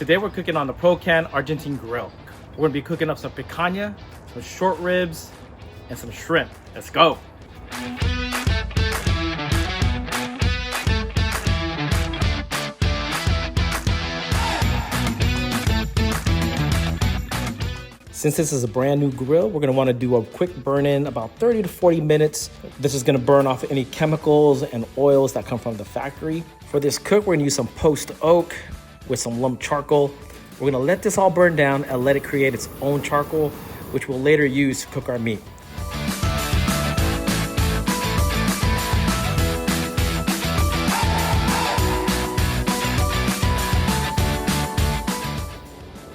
Today we're cooking on the Prokan Argentine Grill. We're gonna be cooking up some picanha, some short ribs, and some shrimp. Let's go. Since this is a brand new grill, we're gonna wanna do a quick burn in, about 30 to 40 minutes. This is gonna burn off any chemicals and oils that come from the factory. For this cook, we're gonna use some post oak with some lump charcoal. We're gonna let this all burn down and let it create its own charcoal, which we'll later use to cook our meat.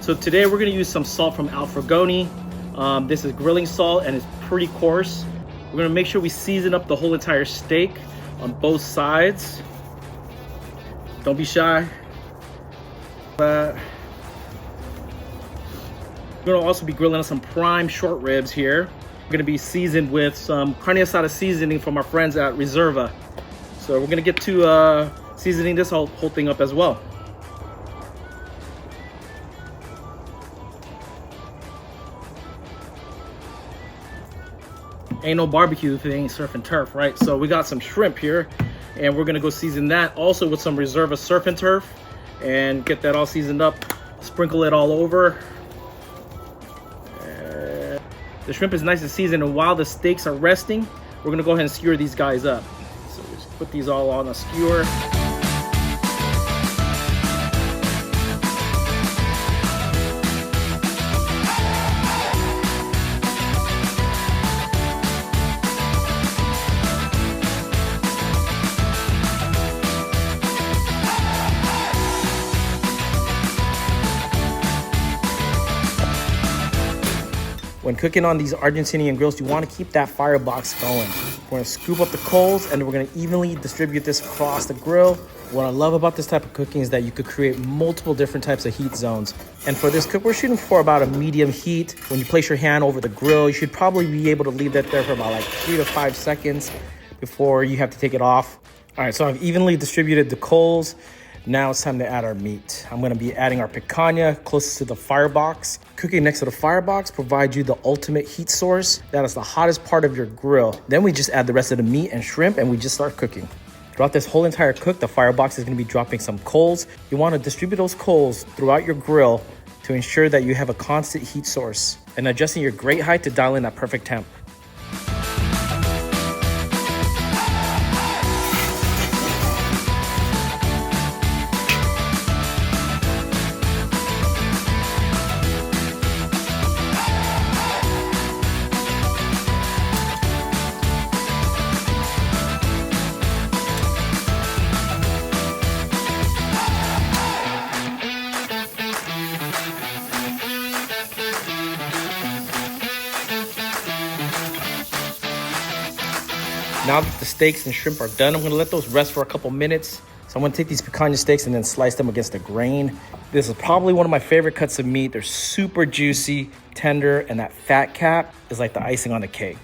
So today we're gonna use some salt from Alfragoni. This is grilling salt and it's pretty coarse. We're gonna make sure we season up the whole entire steak on both sides. Don't be shy. We're gonna also be grilling on some prime short ribs here. We're gonna be seasoned with some carne asada seasoning from our friends at Reserva. So we're gonna get to seasoning this whole thing up as well. Ain't no barbecue if it ain't surf and turf, right? So we got some shrimp here and we're gonna go season that also with some Reserva surf and turf and get that all seasoned up, sprinkle it all over. The shrimp is nice and seasoned, and while the steaks are resting, we're gonna go ahead and skewer these guys up. So just put these all on a skewer. When cooking on these Argentinian grills, you want to keep that firebox going. We're going to scoop up the coals and we're going to evenly distribute this across the grill. What I love about this type of cooking is that you could create multiple different types of heat zones. And for this cook, we're shooting for about a medium heat. When you place your hand over the grill, you should probably be able to leave that there for about like 3 to 5 seconds before you have to take it off. All right, so I've evenly distributed the coals. Now it's time to add our meat. I'm gonna be adding our picanha closest to the firebox. Cooking next to the firebox provides you the ultimate heat source. That is the hottest part of your grill. Then we just add the rest of the meat and shrimp and we just start cooking. Throughout this whole entire cook, the firebox is gonna be dropping some coals. You wanna distribute those coals throughout your grill to ensure that you have a constant heat source and adjusting your grate height to dial in that perfect temp. Now that the steaks and shrimp are done, I'm gonna let those rest for a couple minutes. So I'm gonna take these picanha steaks and then slice them against the grain. This is probably one of my favorite cuts of meat. They're super juicy, tender, and that fat cap is like the icing on the cake.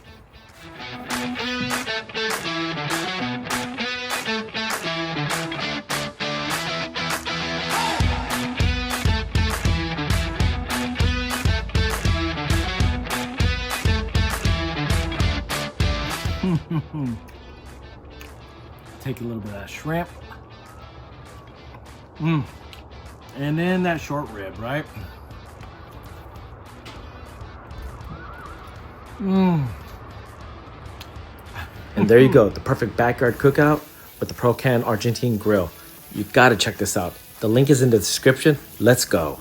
Take a little bit of that shrimp. And then that short rib, right? And there you go, the perfect backyard cookout with the Prokan Argentine Grill. You gotta check this out. The link is in the description. Let's go.